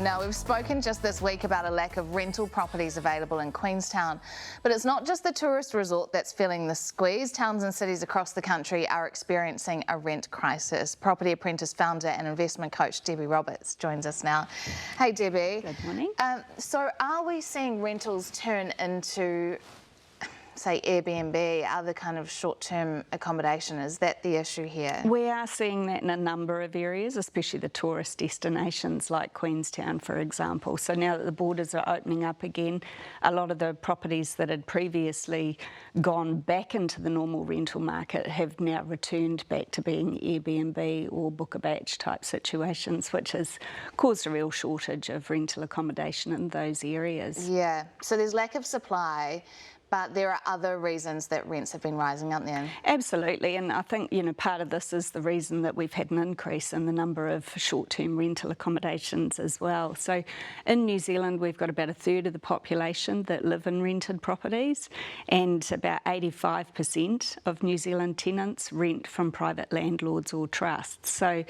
Now, we've spoken just this week about a lack of rental properties available in Queenstown, but it's not just the tourist resort that's feeling the squeeze. Towns and cities across the country are experiencing a rent crisis. Property Apprentice founder and investment coach Debbie Roberts joins us now. Hey Debbie. Good morning. So are we seeing rentals turn into, say, Airbnb, other kind of short-term accommodation? Is that the issue here? We are seeing that in a number of areas, especially the tourist destinations like Queenstown, for example. So now that the borders are opening up again, a lot of the properties that had previously gone back into the normal rental market have now returned back to being Airbnb or book a batch type situations, which has caused a real shortage of rental accommodation in those areas. Yeah, so there's lack of supply, but there are other reasons that rents have been rising, aren't there? Absolutely, and I think, part of this is the reason that we've had an increase in the number of short-term rental accommodations as well. So in New Zealand, we've got about a third of the population that live in rented properties, and about 85% of New Zealand tenants rent from private landlords or trusts. So,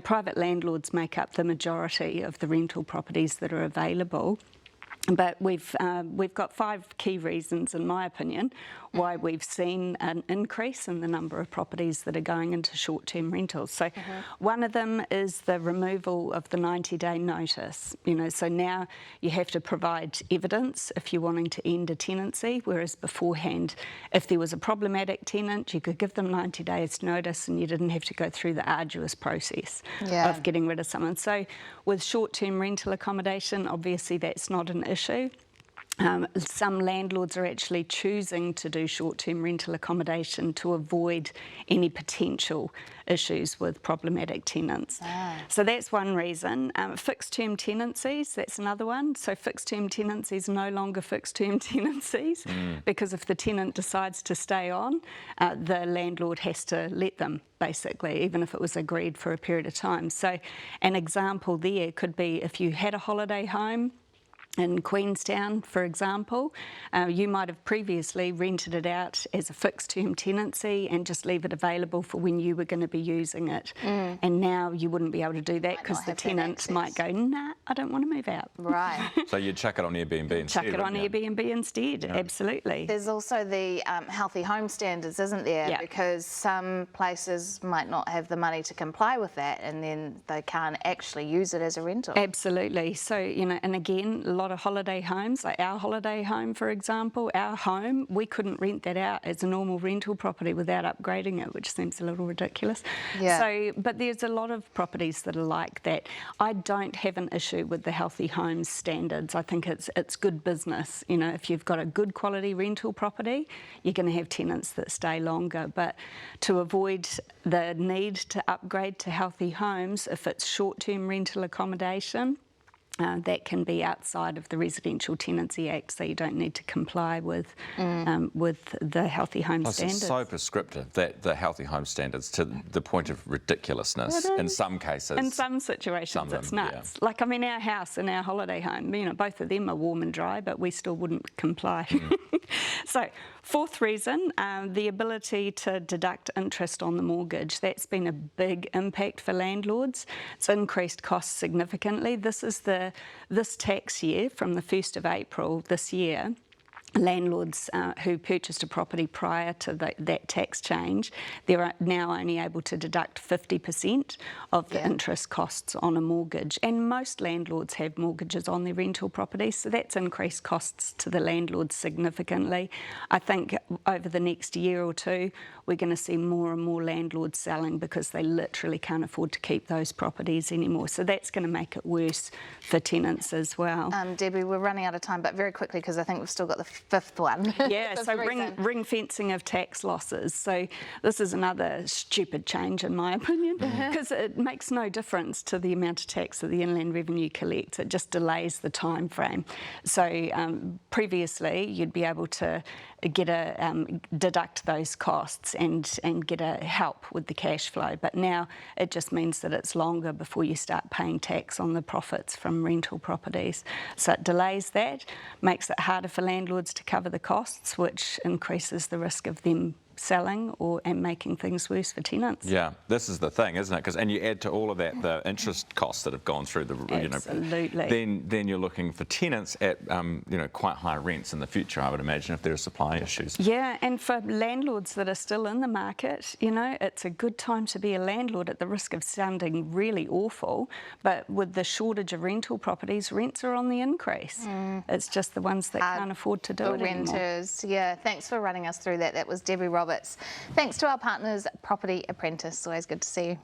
private landlords make up the majority of the rental properties that are available. But we've got 5 key reasons, in my opinion, why we've seen an increase in the number of properties that are going into short-term rentals. So one of them is the removal of the 90-day notice. So now you have to provide evidence if you're wanting to end a tenancy, whereas beforehand, if there was a problematic tenant, you could give them 90 days notice and you didn't have to go through the arduous process of getting rid of someone. So with short-term rental accommodation, obviously that's not an issue. Some landlords are actually choosing to do short-term rental accommodation to avoid any potential issues with problematic tenants. So that's one reason. Fixed-term tenancies, that's another one. So fixed-term tenancies are no longer fixed-term tenancies because if the tenant decides to stay on, the landlord has to let them, basically, even if it was agreed for a period of time. So an example there could be if you had a holiday home in Queenstown, for example, you might have previously rented it out as a fixed-term tenancy and just leave it available for when you were going to be using it. And now you wouldn't be able to do that because the tenants might go, nah, I don't want to move out. Right. So you'd chuck it on Airbnb instead? Chuck it on Airbnb instead, absolutely. There's also the healthy home standards, isn't there? Because some places might not have the money to comply with that and then they can't actually use it as a rental. Absolutely. So, and again, a lot of holiday homes, like our holiday home, for example, our home, we couldn't rent that out as a normal rental property without upgrading it, which seems a little ridiculous. So, but there's a lot of properties that are like that. I don't have an issue with the healthy homes standards. I think it's good business. If you've got a good quality rental property, you're going to have tenants that stay longer. But to avoid the need to upgrade to healthy homes, if it's short-term rental accommodation, that can be outside of the Residential Tenancy Act, so you don't need to comply with the healthy home standards. It's so prescriptive, that the healthy home standards, to the point of ridiculousness in some cases. In some situations, it's nuts. Like, our house and our holiday home, both of them are warm and dry, but we still wouldn't comply. So, fourth reason, the ability to deduct interest on the mortgage. That's been a big impact for landlords. It's increased costs significantly. This tax year, from the 1st of April this year, landlords who purchased a property prior to that tax change, they're now only able to deduct 50% of the interest costs on a mortgage. And most landlords have mortgages on their rental properties, so that's increased costs to the landlords significantly. I think over the next year or two, we're going to see more and more landlords selling because they literally can't afford to keep those properties anymore. So that's going to make it worse for tenants as well. Debbie, we're running out of time, but very quickly, because I think we've still got the 5th one. So ring fencing of tax losses. So this is another stupid change, in my opinion, because it makes no difference to the amount of tax that the Inland Revenue collects. It just delays the time frame. So previously, you'd be able to deduct those costs and get a help with the cash flow. But now it just means that it's longer before you start paying tax on the profits from rental properties. So it delays that, makes it harder for landlords to cover the costs, which increases the risk of them selling and making things worse for tenants. Yeah, this is the thing, isn't it? And you add to all of that the interest costs that have gone through the, Absolutely. then you're looking for tenants at quite high rents in the future, I would imagine, if there are supply issues. Yeah, and for landlords that are still in the market, it's a good time to be a landlord, at the risk of sounding really awful, but with the shortage of rental properties, rents are on the increase. It's just the ones that can't afford to do it anymore. Renters, yeah. Thanks for running us through that. That was Debbie Roberts. Thanks to our partners, Property Apprentice. Always good to see you.